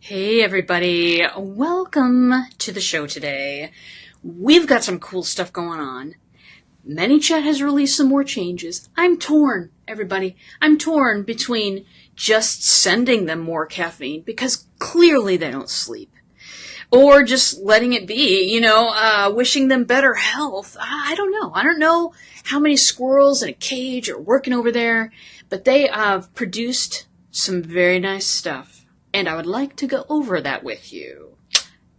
Hey everybody, welcome to the show today. We've got some cool stuff going on. ManyChat has released some more changes. I'm torn, everybody. I'm torn between just sending them more caffeine because clearly they don't sleep, or just letting it be, wishing them better health. I don't know. I don't know how many squirrels in a cage are working over there, but they have produced some very nice stuff. And I would like to go over that with you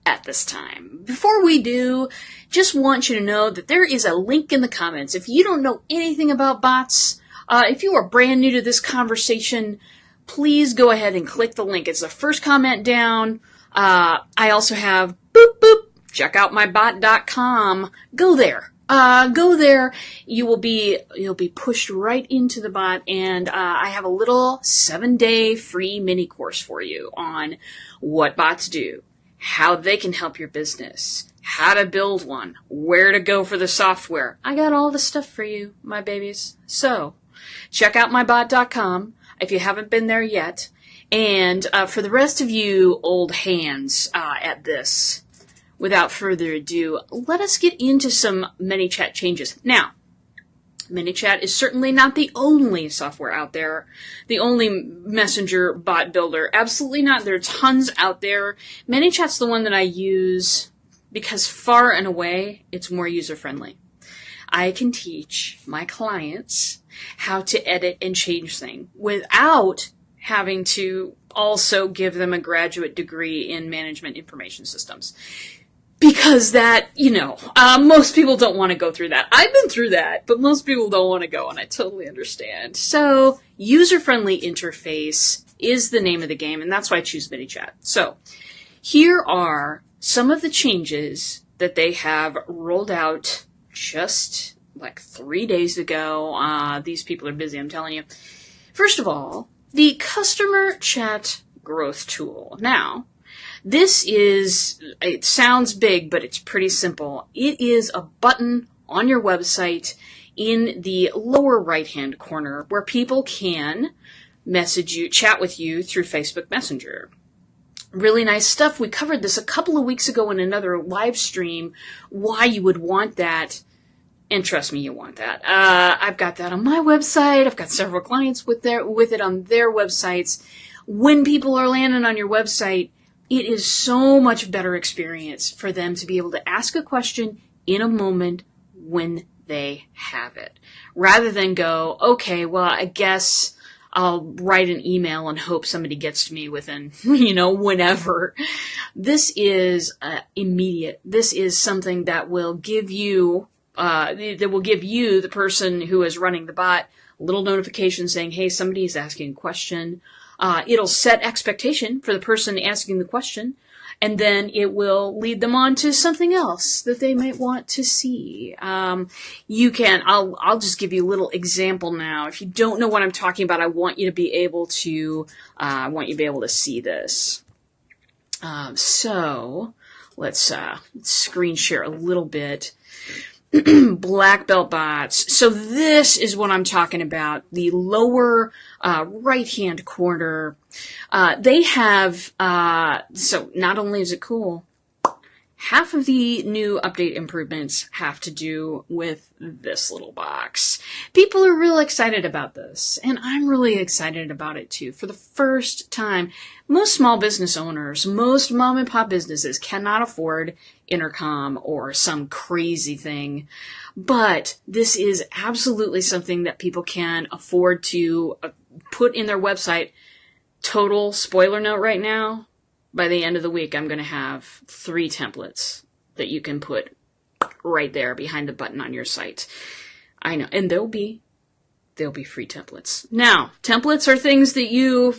at this time. Before we do, just want you to know that there is a link in the comments. If you don't know anything about bots, if you are brand new to this conversation, please go ahead and click the link. It's the first comment down. I also have check out mybot.com. Go there. Go there. You'll be pushed right into the bot, and I have a little 7-day free mini course for you on what bots do, how they can help your business, how to build one, where to go for the software. I got all the stuff for you, my babies. So, check out mybot.com if you haven't been there yet. And for the rest of you old hands at this, without further ado, let us get into some ManyChat changes. Now, ManyChat is certainly not the only software out there, the only messenger bot builder. Absolutely not. There are tons out there. ManyChat's the one that I use because far and away it's more user-friendly. I can teach my clients how to edit and change things without having to also give them a graduate degree in management information systems. Because that, most people don't want to go through that. I've been through that, but most people don't want to go, and I totally understand. So, user-friendly interface is the name of the game, and that's why I choose ManyChat. So, here are some of the changes that they have rolled out just like 3 days ago. These people are busy, I'm telling you. First of all, the customer chat growth tool. Now, it sounds big, but it's pretty simple. It is a button on your website in the lower right-hand corner where people can message you, chat with you through Facebook Messenger. Really nice stuff. We covered this a couple of weeks ago in another live stream, why you would want that. And trust me, you want that. I've got that on my website. I've got several clients with it on their websites. When people are landing on your website, it is so much better experience for them to be able to ask a question in a moment when they have it. Rather than go, okay, well, I guess I'll write an email and hope somebody gets to me within, whenever. This is immediate. This is something that will give you, the person who is running the bot, a little notification saying, hey, somebody is asking a question. It'll set expectation for the person asking the question, and then it will lead them on to something else that they might want to see. I'll just give you a little example now. If you don't know what I'm talking about, I want you to be able to see this. So let's screen share a little bit. Black belt bots. So this is what I'm talking about. The lower right-hand corner. They have, so not only is it cool, half of the new update improvements have to do with this little box. People are real excited about this, and I'm really excited about it too. For the first time, most small business owners, most mom and pop businesses cannot afford intercom or some crazy thing, but this is absolutely something that people can afford to put in their website. Total spoiler note right now, by the end of the week, I'm going to have 3 templates that you can put right there behind the button on your site. I know, and they'll be free templates. Now, templates are things that you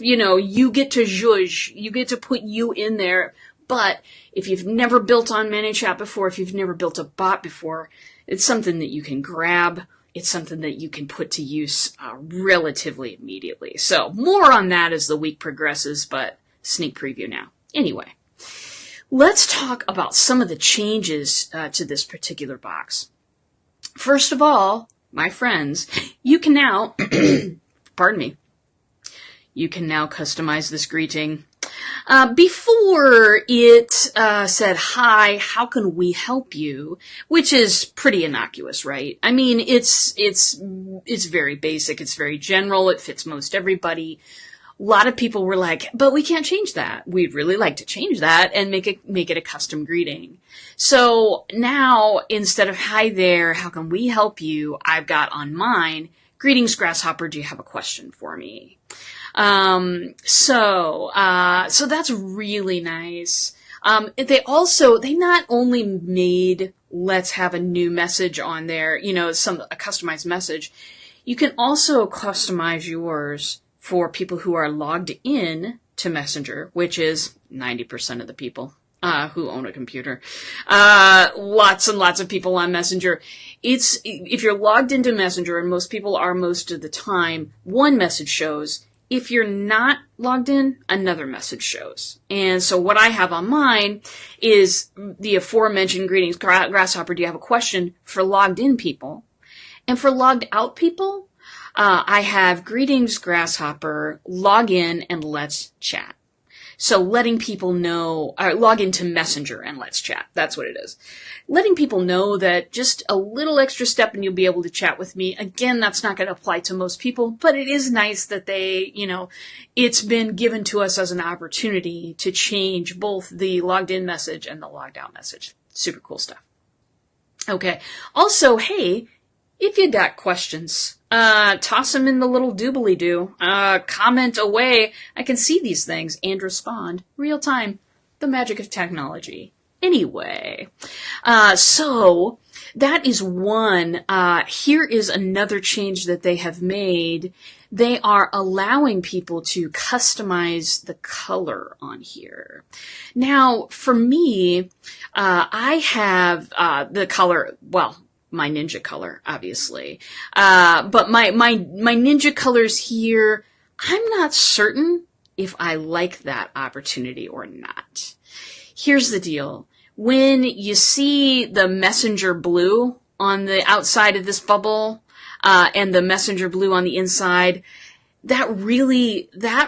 get to zhuzh, you get to put you in there. But if you've never built on ManyChat before, if you've never built a bot before, it's something that you can grab. It's something that you can put to use relatively immediately. So more on that as the week progresses, but sneak preview now. Anyway, let's talk about some of the changes to this particular box. First of all, my friends, you can now, pardon me, you can now customize this greeting. Before it said, "Hi, how can we help you?" which is pretty innocuous, right? I mean, it's very basic. It's very general. It fits most everybody. A lot of people were like, "But we can't change that. We'd really like to change that and make it a custom greeting." So now, instead of "Hi there, how can we help you?" I've got on mine, "Greetings, Grasshopper. Do you have a question for me?" So that's really nice. They not only made "Let's have a new message" on there, a customized message. You can also customize yours for people who are logged in to Messenger, which is 90% of the people who own a computer. Lots and lots of people on Messenger. If you're logged into Messenger, and most people are most of the time, one message shows. If you're not logged in, another message shows. And so what I have on mine is the aforementioned "Greetings, Grasshopper. Do you have a question?" for logged in people. And for logged out people, I have "Greetings, Grasshopper. Log in and let's chat." So letting people know, or log into Messenger and let's chat. That's what it is. Letting people know that just a little extra step and you'll be able to chat with me. Again, that's not going to apply to most people, but it is nice that it's been given to us as an opportunity to change both the logged in message and the logged out message. Super cool stuff. Okay. Also, hey, if you got questions, toss them in the little doobly-doo. Comment away. I can see these things and respond real time. The magic of technology. Anyway, so that is one. Here is another change that they have made. They are allowing people to customize the color on here. Now, for me, I have the color, well, my ninja color, obviously. But my ninja colors here, I'm not certain if I like that opportunity or not. Here's the deal. When you see the messenger blue on the outside of this bubble, and the messenger blue on the inside, that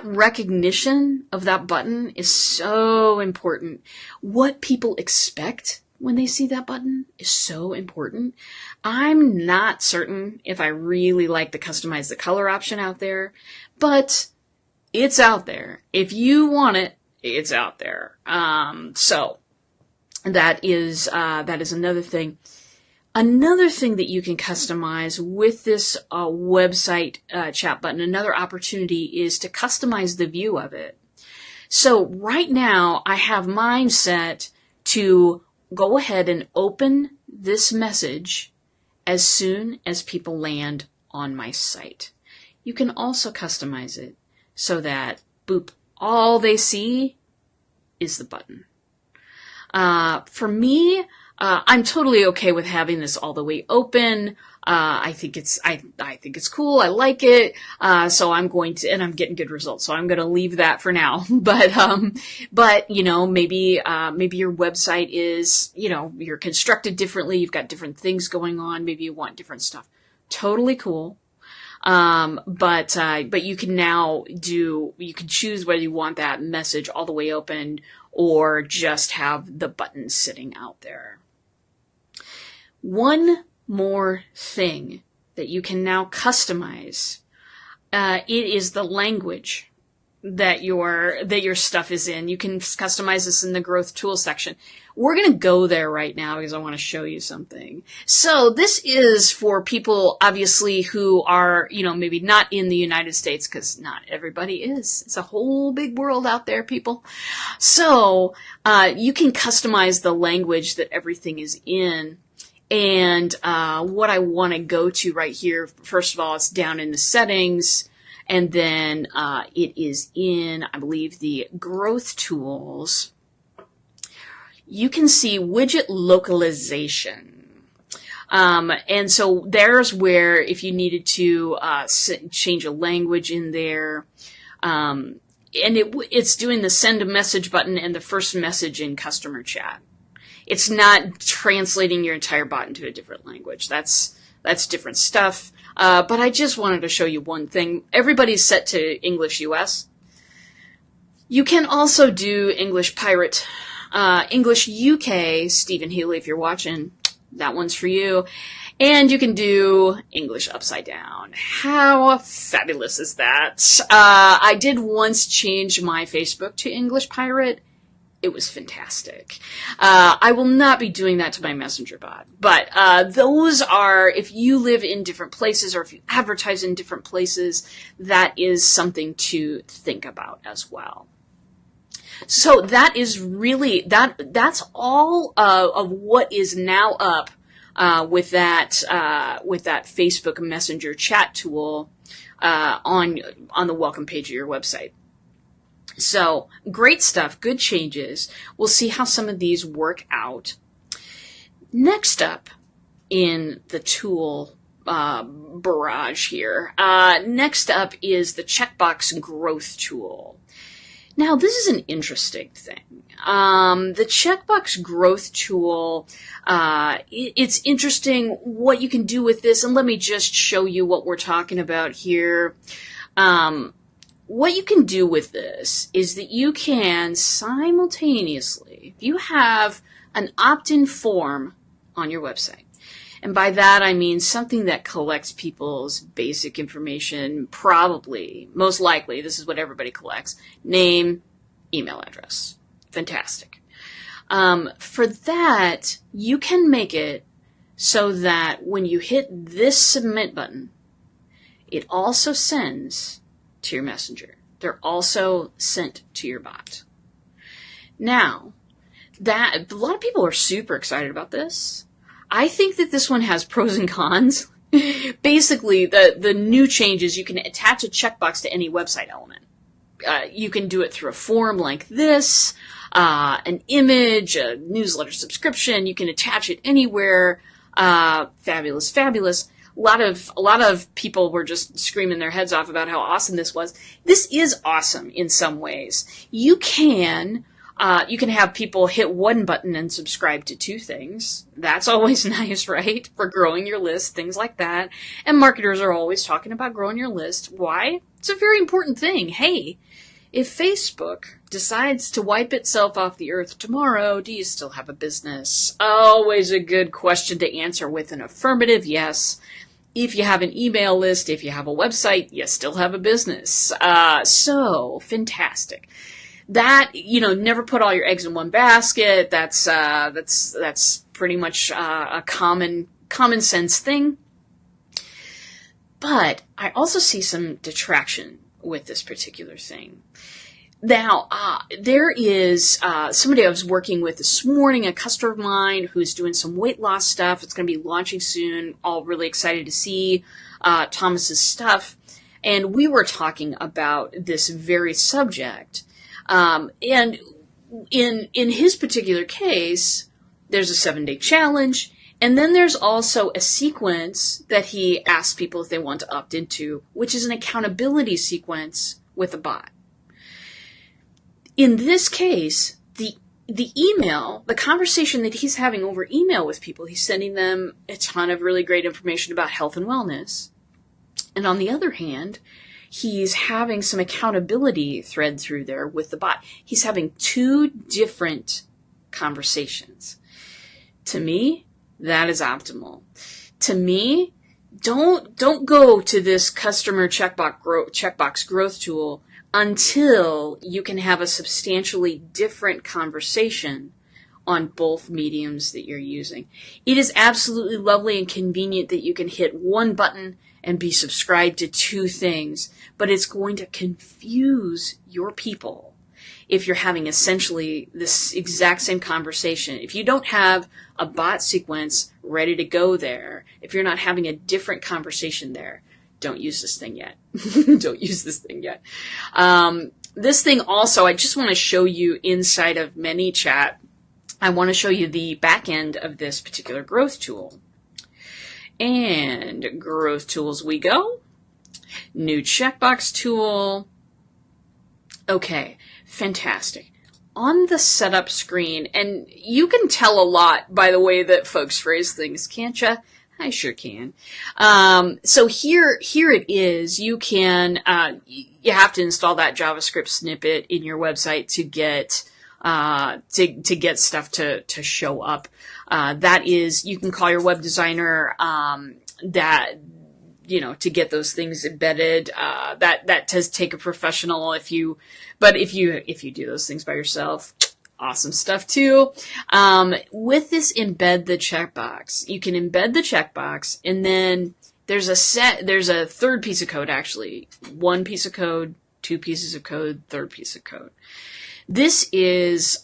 recognition of that button is so important. What people expect when they see that button is so important. I'm not certain if I really like to customize the color option out there, but it's out there. If you want it, it's out there. So that is another thing. Another thing that you can customize with this website chat button, another opportunity is to customize the view of it. So right now I have mine set to go ahead and open this message as soon as people land on my site. You can also customize it so that, boop, all they see is the button. For me, I'm totally okay with having this all the way open. I think it's cool. I like it. So I'm going to, and I'm getting good results. So I'm going to leave that for now. But maybe your website is, you're constructed differently. You've got different things going on. Maybe you want different stuff. Totally cool. But you can now you can choose whether you want that message all the way open or just have the button sitting out there. One more thing that you can now customize, it is the language that your stuff is in. You can customize this in the growth tool section. We're going to go there right now because I want to show you something. So this is for people, obviously, who are, maybe not in the United States, because not everybody is. It's a whole big world out there, people. So you can customize the language that everything is in. And what I want to go to right here, first of all, it's down in the settings. And then it is in, I believe, the growth tools. You can see widget localization. And so there's where if you needed to change a language in there, and it's doing the send a message button and the first message in customer chat. It's not translating your entire bot into a different language. That's different stuff. But I just wanted to show you one thing. Everybody's set to English US. You can also do English Pirate, English UK, Stephen Healy, if you're watching, that one's for you. And you can do English Upside Down. How fabulous is that? I did once change my Facebook to English Pirate. It was fantastic. I will not be doing that to my messenger bot, but those are, if you live in different places or if you advertise in different places, that is something to think about as well. So that is really, that's all of what is now up with that Facebook Messenger chat tool on the welcome page of your website. So great stuff, good changes. We'll see how some of these work out. Next up in the tool barrage here, next up is the checkbox growth tool. Now, this is an interesting thing. The checkbox growth tool, it's interesting what you can do with this, and let me just show you what we're talking about here. What you can do with this is that you can simultaneously, if you have an opt-in form on your website, and by that I mean something that collects people's basic information, probably, most likely, this is what everybody collects, name, email address. Fantastic. For that, you can make it so that when you hit this submit button, it also sends to your messenger. They're also sent to your bot. Now, a lot of people are super excited about this. I think that this one has pros and cons. Basically, the new change is you can attach a checkbox to any website element. You can do it through a form like this, an image, a newsletter subscription. You can attach it anywhere. Fabulous, fabulous. A lot of people were just screaming their heads off about how awesome this was. This is awesome in some ways. You can have people hit one button and subscribe to two things. That's always nice, right? For growing your list, things like that. And marketers are always talking about growing your list. Why? It's a very important thing. Hey, if Facebook decides to wipe itself off the earth tomorrow, do you still have a business? Always a good question to answer with an affirmative yes. If you have an email list, if you have a website, you still have a business. So fantastic. That, never put all your eggs in one basket. That's pretty much a common sense thing. But I also see some detraction with this particular thing. Now, there is somebody I was working with this morning, a customer of mine who's doing some weight loss stuff. It's going to be launching soon. All really excited to see Thomas's stuff. And we were talking about this very subject. And in his particular case, there's a 7-day challenge. And then there's also a sequence that he asks people if they want to opt into, which is an accountability sequence with a bot. In this case, the email, the conversation that he's having over email with people, he's sending them a ton of really great information about health and wellness. And on the other hand, he's having some accountability thread through there with the bot. He's having two different conversations. To me, that is optimal. To me, don't go to this customer checkbox growth tool until you can have a substantially different conversation on both mediums that you're using. It is absolutely lovely and convenient that you can hit one button and be subscribed to two things, but it's going to confuse your people if you're having essentially this exact same conversation. If you don't have a bot sequence ready to go there, if you're not having a different conversation there, don't use this thing yet. Don't use this thing yet. This thing also, I just want to show you inside of ManyChat. I want to show you the back end of this particular growth tool. And growth tools we go. New checkbox tool. Okay, fantastic. On the setup screen, and you can tell a lot by the way that folks phrase things, can't you? I sure can. So here it is. You can, you have to install that JavaScript snippet in your website to get, to get stuff to show up. That is, you can call your web designer, that, to get those things embedded. That does take a professional but if you do those things by yourself, awesome stuff too. With this embed the checkbox, you can embed the checkbox, and then there's a third piece of code, actually. One piece of code, two pieces of code, third piece of code. This is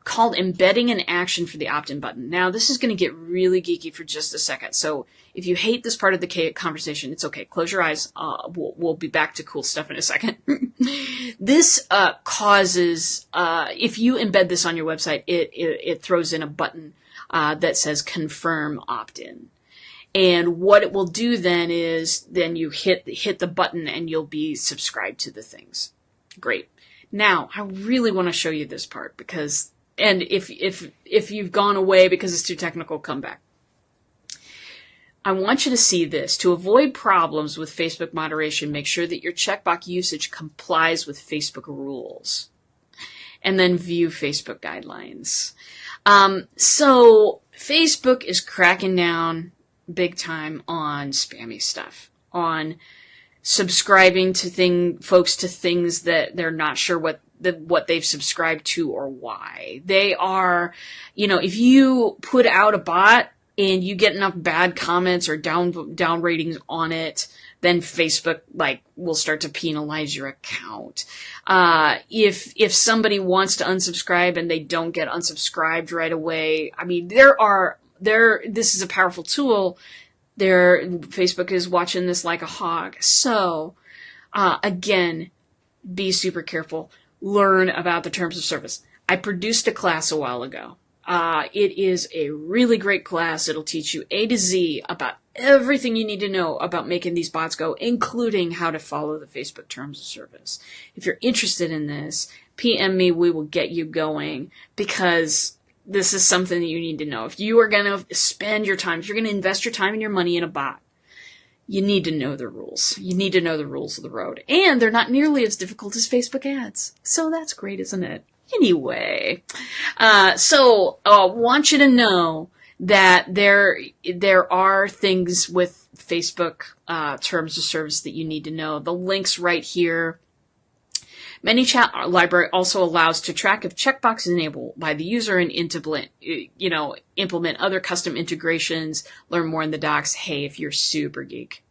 called embedding an action for the opt-in button. Now, this is going to get really geeky for just a second. So if you hate this part of the conversation, it's okay. Close your eyes. We'll be back to cool stuff in a second. This causes, if you embed this on your website, it throws in a button that says confirm opt-in. And what it will do then is you hit the button and you'll be subscribed to the things. Great. Now, I really want to show you this part and if you've gone away because it's too technical, come back. I want you to see this. To avoid problems with Facebook moderation, make sure that your checkbox usage complies with Facebook rules. And then view Facebook guidelines. So Facebook is cracking down big time on spammy stuff, on subscribing to folks to things that they're not sure what they've subscribed to or why. They are, if you put out a bot and you get enough bad comments or down ratings on it, then Facebook will start to penalize your account. If somebody wants to unsubscribe and they don't get unsubscribed right away, I mean, this is a powerful tool. Facebook is watching this like a hawk. So, again, be super careful. Learn about the terms of service. I produced a class a while ago. It is a really great class. It'll teach you A to Z about everything you need to know about making these bots go, including how to follow the Facebook terms of service. If you're interested in this, PM me. We will get you going, because this is something that you need to know. If you are going to spend your time, if you're going to invest your time and your money in a bot, you need to know the rules. You need to know the rules of the road. And they're not nearly as difficult as Facebook ads. So that's great, isn't it? Anyway, want you to know that there are things with Facebook terms of service that you need to know. The link's right here. ManyChat library also allows to track if checkbox is enabled by the user and implement other custom integrations. Learn more in the docs. Hey, if you're super geek,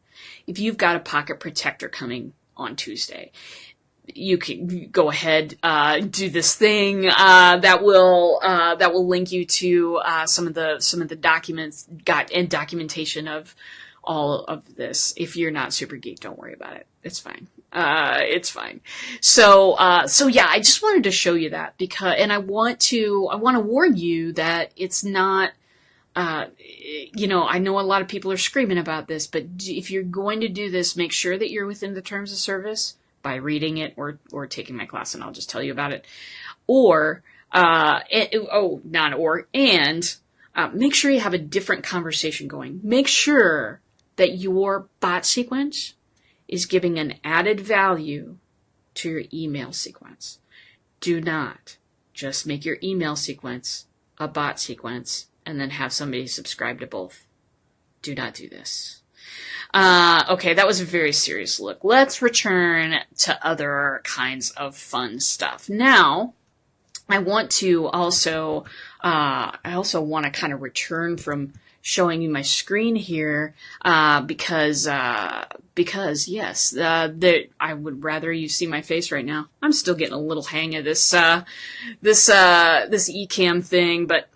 if you've got a pocket protector coming on Tuesday, you can go ahead, do this thing, that will link you to, some of the documents and documentation of all of this. If you're not super geek, don't worry about it. It's fine. It's fine. So yeah, I just wanted to show you that and I want to warn you that it's not, I know a lot of people are screaming about this, but if you're going to do this, make sure that you're within the terms of service by reading it or taking my class, and I'll just tell you about it. Make sure you have a different conversation going. Make sure that your bot sequence is giving an added value to your email sequence. Do not just make your email sequence a bot sequence and then have somebody subscribe to both. Do not do this. Okay, that was a very serious look. Let's return to other kinds of fun stuff. Now, I want to also, want to kind of return from showing you my screen here, because yes, I would rather you see my face right now. I'm still getting a little hang of this eCam thing, but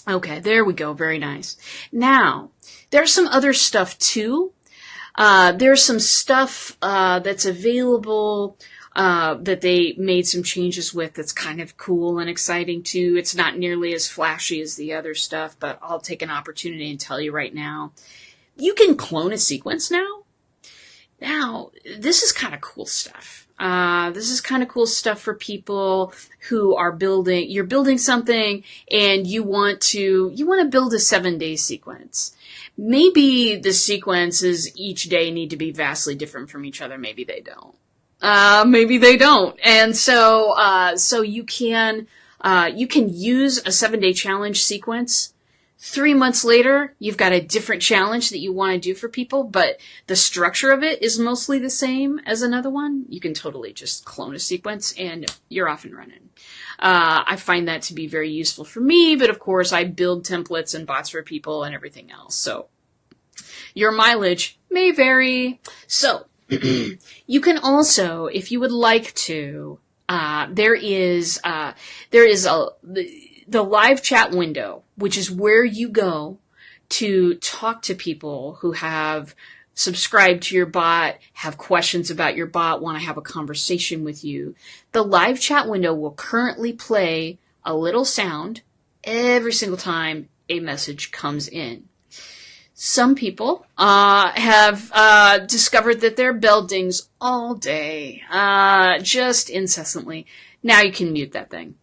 okay, there we go. Very nice. Now, there's some other stuff too. There's some stuff that's available that they made some changes with that's kind of cool and exciting too. It's not nearly as flashy as the other stuff, but I'll take an opportunity and tell you right now. You can clone a sequence now. Now, this is kind of cool stuff. This is kind of cool stuff for people who are you're building something and you want to build a 7-day sequence. Maybe the sequences each day need to be vastly different from each other. Maybe they don't. And so you can use a 7-day challenge sequence. 3 months later, you've got a different challenge that you want to do for people, but the structure of it is mostly the same as another one. You can totally just clone a sequence and you're off and running. I find that to be very useful for me, but of course I build templates and bots for people and everything else. So your mileage may vary. So you can also, if you would like to, there is the live chat window, which is where you go to talk to people who have subscribed to your bot, have questions about your bot, want to have a conversation with you. The live chat window will currently play a little sound every single time a message comes in. Some people have discovered that their bell dings all day, just incessantly. Now you can mute that thing.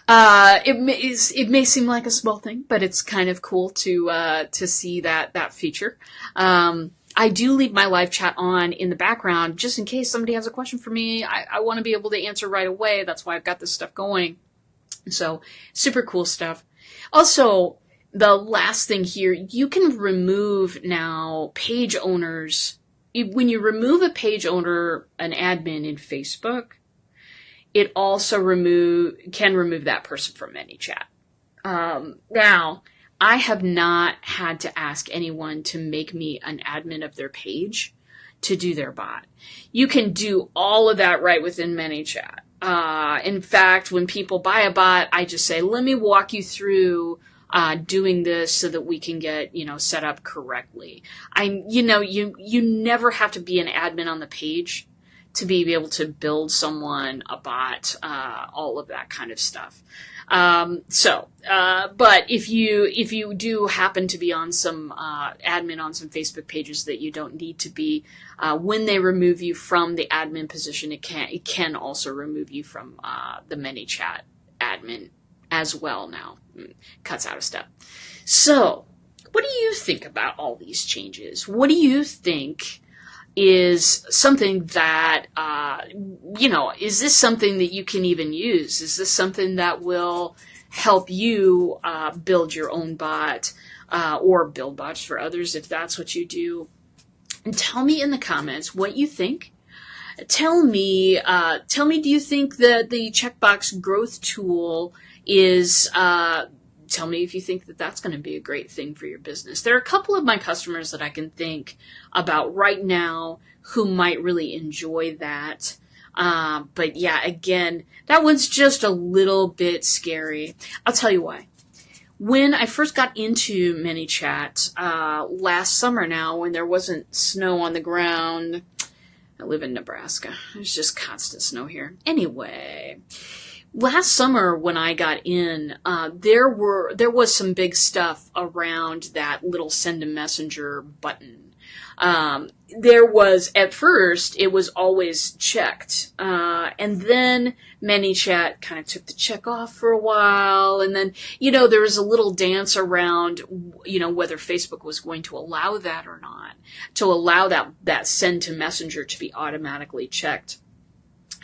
It may seem like a small thing, but it's kind of cool to see that feature. I do leave my live chat on in the background just in case somebody has a question for me. I want to be able to answer right away. That's why I've got this stuff going. So super cool stuff. Also, the last thing here, you can remove now page owners. When you remove a page owner, an admin in Facebook, it also can remove that person from ManyChat. Now, I have not had to ask anyone to make me an admin of their page to do their bot. You can do all of that right within ManyChat. In fact, when people buy a bot, I just say, let me walk you through doing this so that we can get, set up correctly. You never have to be an admin on the page to be able to build someone a bot, all of that kind of stuff. But if you do happen to be on some admin on some Facebook pages that you don't need to be, when they remove you from the admin position, it can also remove you from the ManyChat admin as well. Now cuts out a step. So, what do you think about all these changes? What do you think is something that, is this something that you can even use? Is this something that will help you build your own bot or build bots for others if that's what you do? And tell me in the comments what you think. Tell me, do you think that the checkbox growth tool is, tell me if you think that that's going to be a great thing for your business. There are a couple of my customers that I can think about right now who might really enjoy that. But yeah, again, that one's just a little bit scary. I'll tell you why. When I first got into ManyChat last summer now, when there wasn't snow on the ground, I live in Nebraska. There's just constant snow here. Anyway, last summer when I got in, there was some big stuff around that little send a messenger button. There was, at first, it was always checked. And then ManyChat kind of took the check off for a while. And then, there was a little dance around, whether Facebook was going to allow that or not, to allow that send to messenger to be automatically checked.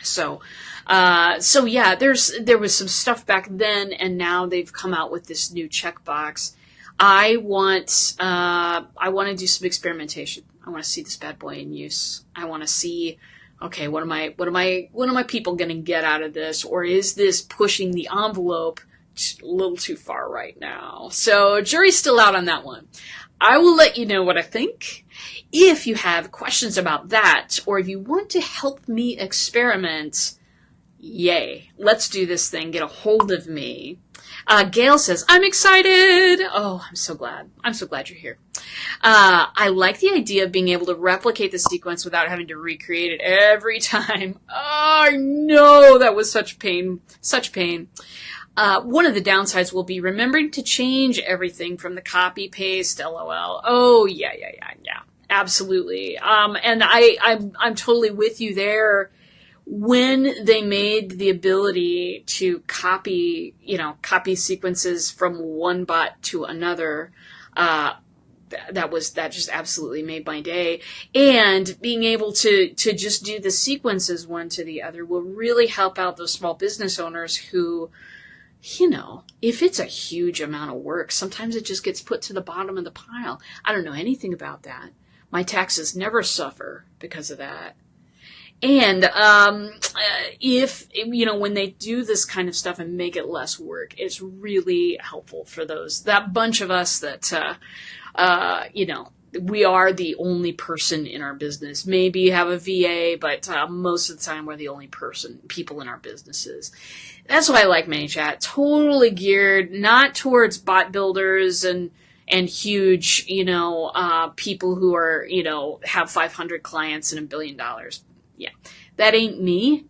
So yeah, there was some stuff back then, and now they've come out with this new checkbox. I want to do some experimentation. I want to see this bad boy in use. I want to see, okay, what am I people going to get out of this? Or is this pushing the envelope just a little too far right now? So jury's still out on that one. I will let you know what I think. If you have questions about that, or if you want to help me experiment, yay, let's do this thing. Get a hold of me. Gail says, I'm excited. Oh, I'm so glad. I'm so glad you're here. I like the idea of being able to replicate the sequence without having to recreate it every time. Oh, no, that was such pain. Such pain. One of the downsides will be remembering to change everything from the copy paste, LOL. Oh, yeah. absolutely. And I'm totally with you there. When they made the ability to copy sequences from one bot to another, that just absolutely made my day. And being able to just do the sequences one to the other will really help out those small business owners who, if it's a huge amount of work, sometimes it just gets put to the bottom of the pile. I don't know anything about that. My taxes never suffer because of that. And if, when they do this kind of stuff and make it less work, it's really helpful for that bunch of us that, we are the only person in our business. Maybe you have a VA, but most of the time we're the only people in our businesses. That's why I like ManyChat. Totally geared not towards bot builders and huge, people who are, have 500 clients and $1 billion. Yeah, that ain't me.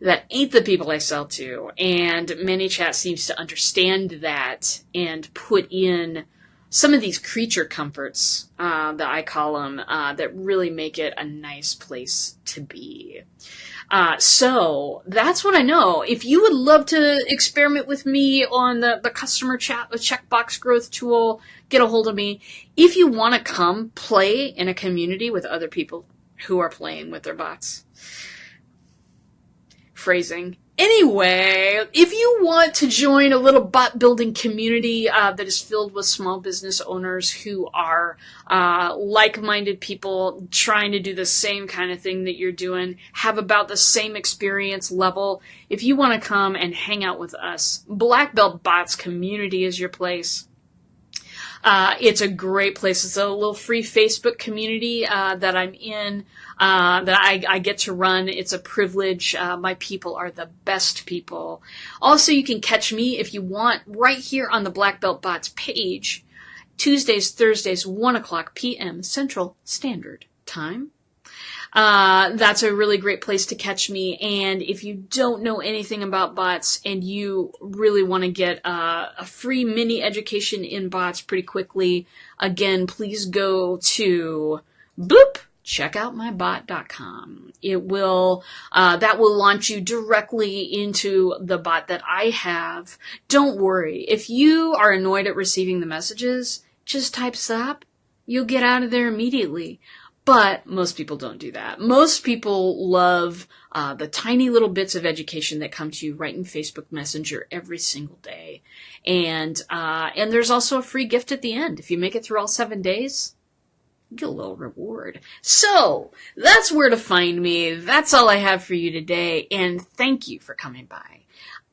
That ain't the people I sell to. And ManyChat seems to understand that and put in some of these creature comforts, that I call them, that really make it a nice place to be. So that's what I know. If you would love to experiment with me on the customer chat, the checkbox growth tool, get a hold of me. If you want to come play in a community with other people who are playing with their bots. Phrasing. Anyway, if you want to join a little bot building community that is filled with small business owners who are like-minded people trying to do the same kind of thing that you're doing, have about the same experience level, if you want to come and hang out with us, Black Belt Bots Community is your place. It's a great place. It's a little free Facebook community that I'm in, that I get to run. It's a privilege. My people are the best people. Also, you can catch me if you want right here on the Black Belt Bots page, Tuesdays, Thursdays, 1:00 p.m. Central Standard Time. That's a really great place to catch me. And if you don't know anything about bots and you really want to get a free mini education in bots pretty quickly, again, please go to checkoutmybot.com. It will, that will launch you directly into the bot that I have. Don't worry. If you are annoyed at receiving the messages, just type stop. You'll get out of there immediately. But most people don't do that. Most people love the tiny little bits of education that come to you right in Facebook Messenger every single day. And there's also a free gift at the end. If you make it through all 7 days, you get a little reward. So that's where to find me. That's all I have for you today. And thank you for coming by.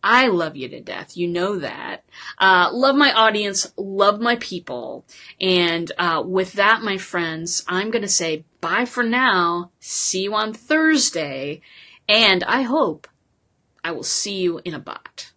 I love you to death. You know that. Love my audience. Love my people. And with that, my friends, I'm going to say bye for now. See you on Thursday. And I hope I will see you in a bot.